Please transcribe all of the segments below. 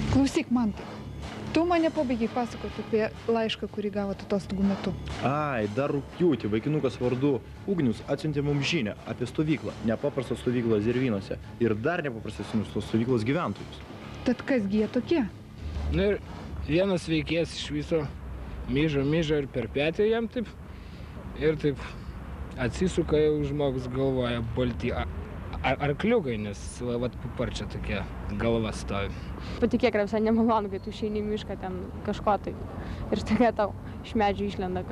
Klausyk, Mantai, tu mane pabaigiai pasakoti apie laišką, kurį gavote atostogų metu. Ai, dar rugpjūtį vaikinukas vardu Ugnius atsiuntė mums žinią apie stovyklą, nepaprastą stovyklą Zervynuose ir dar nepaprastesnius tos stovyklos gyventojus. Tad kasgi jie tokie? Nu ir vienas veikėjas iš viso myžo ir per petį jam taip. Ir taip atsisuka jau žmogus galvoja balti arkliukai, nes vat puparčia tokia galva stovi. Patikėk, yra visai nemalonu, kai tu išeini į mišką ten kažko tai. Ir staiga tau iš medžių išlenda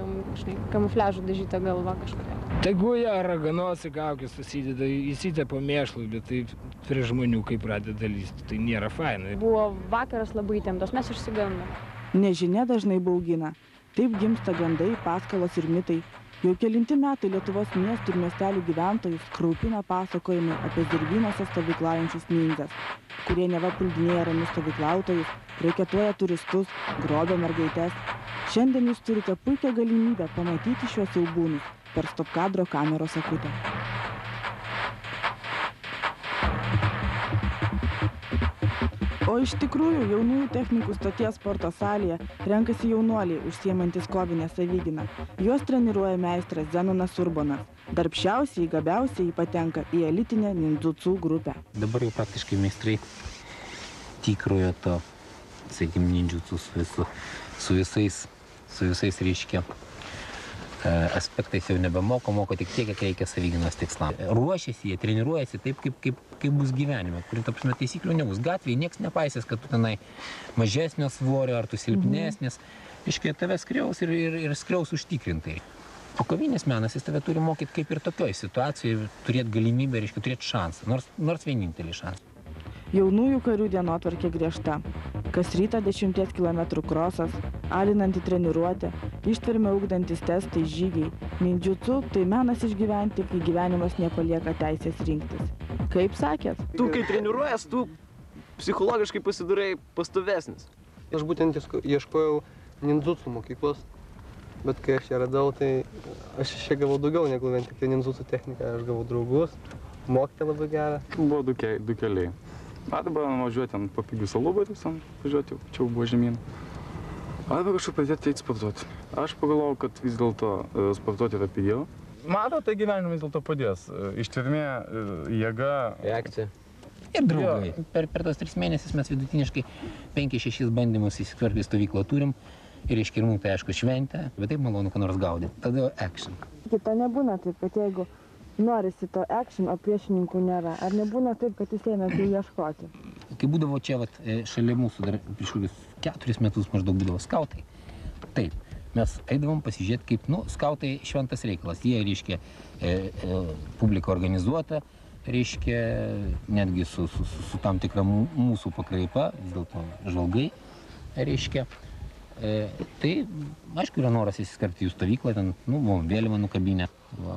kamufliažų dažyta galva kažkokia. Tegu jie raganosi kaukės susideda, įsitepa mėšlų, bet tai prie žmonių, kai pradeda lysti, tai nėra fainai. Buvo vakaras labai įtemptas, mes išsigandome. Nežinia dažnai baugina. Taip gimsta gandai, paskalos ir mitai. Jau kelinti metai Lietuvos miestų ir miestelių gyventojus kraupina pasakojimai apie Zervynuose stovyklaujančius nindzes, kurie neva puldinėja ramius stovyklautojus, reketuoja turistus, grobia mergaites. Šiandien jūs turite puikią galimybę pamatyti šiuos siaubūnus per stopkadro kameros akutę. O iš tikrųjų, jaunųjų technikų stoties sporto salėje renkasi jaunuoliai, užsiemantys kovinę savigyną. Juos treniruoja meistras Zenonas Urbonas. Darbščiausiai, gabiausiai patenka į elitinę nindzutsu grupę. Dabar jau praktiškai meistrai tikrojo to, sakykim, nindzutsu su visais reiškia aspektais jau nebemoko, moko tik tiek, kiek reikia savigynos tikslam. Ruošiasi, jie treniruojasi taip, kaip bus gyvenime, kur, ta prasme, taisyklių nebus. Gatvėje nieks nepaisės, kad tu tenai mažesnio svorio ar tu silpnesnis. Iškai tave skriaus ir skriaus užtikrintai. O kovinės menas jis tave turi mokyti kaip ir tokioj situacijoje, turėti galimybę, reiškia, turėti šansą, nors vienintelį šansą. Jaunųjų karių dienotvarkė griežta. Kas rytą 10 km krosas, alinanti treniruotė, ištvermę ugdantis testai, žygiai. Nindzutsu tai menas išgyventi, kai gyvenimas nepalieka teisės rinktis. Kaip sakėt? Tu, kai treniruojas, tu psichologiškai pasidarai pastovesnis. Aš būtent ieškojau nindzutsu mokyklos, bet kai aš ją radau, tai aš čia gavau daugiau negu vien tik tai nindzutsu techniką. Aš gavau draugus, mokytę labai gerą. Buvo du keliai. Arba važiuoti ant papigių salubarius, važiuoti, čia buvo žemyn. Arba kažkaip pradėti eiti sportuoti. Aš pagalvojau, kad vis dėlto sportuoti yra pigiau. Mato, tai gyvenime vis dėlto padės. Ištvermė, jėga. Reakcija. Ir draugai. Per tos 3 mėnesius mes vidutiniškai 5-6 bandymus įsikverti stovyklą turim. Ir iškirmų tai aišku šventę, bet taip malonu, ką nors gaudyti. Tada action. Kita nebūna taip, kad jeigu norisi to action, o priešininkų nėra. Ar nebūna taip, kad jūs ėmėte ieškoti? Kai būdavo čia šalia mūsų dar prieš kokius 4 metus maždaug būdavo skautai. Taip, mes eidavom pasižiūrėti, kaip, skautai šventas reikalas. Jie, reiškia, publika organizuota, reiškia, netgi su tam tikra mūsų pakraipa, vis dėlto žvalgai, reiškia. Tai, aišku, yra noras įsiskarpti jų stovyklą, ten, vėliavą nukabinę.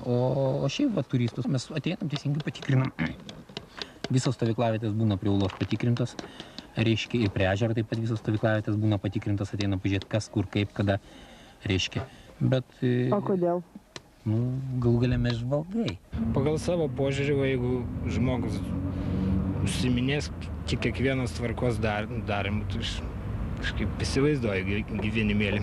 O šiaip, turistus mes ateinam, teisingai patikrinam. Visos stovyklavietės būna prie ulos patikrintos, reiškia, ir prie ežero taip pat visos stovyklavietės būna patikrintos, ateinam pažiūrėti, kas, kur, kaip, kada, reiškia. Bet... O kodėl? Galų gale mes žvalgai. Pagal savo požiūrį, jeigu žmogus užsiminės tik kiekvienas tvarkos darimų, tai kažkaip įsivaizduoju gyvenimėlį.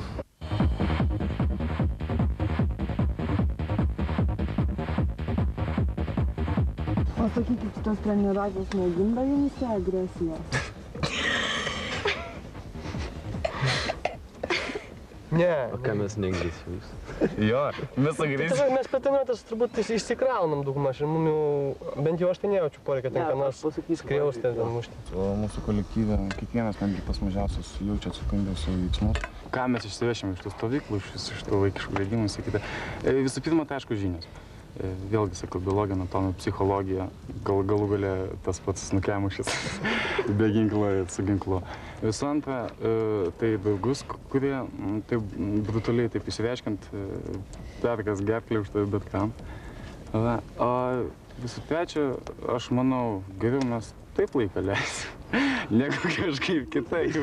O sakykit, tos treniruotės negimdo jumyse agresijos? Ne. O ką mes neagresyvus? Jo, mes agresyvus. Mes per treniruotės turbūt išsikraunam daugmaž ir mum jau, bent jau aš tai nejaučiu poreikio ten ką nors skriausti ten mušti. Mūsų kolektyve kiekvienas netgi pas mažiausias jaučia atsakomybę savo veiksmus. Ką mes išsivešim iš tų stovyklų, iš tų vaikiškų leidimų, sakyti. Visų pirma, tai aišku žinios. Vėlgi, sakau, biologija, anatomija, psichologija, galų gale tas pats nukemušis be ginklo ir su ginklu. Visų antra, tai draugus, kurie taip brutaliai taip išreiškiant, perkas gerklį už tai bet kam. O visų trečia, aš manau, geriau mes taip laiką leisim, negu kažkaip kitaip.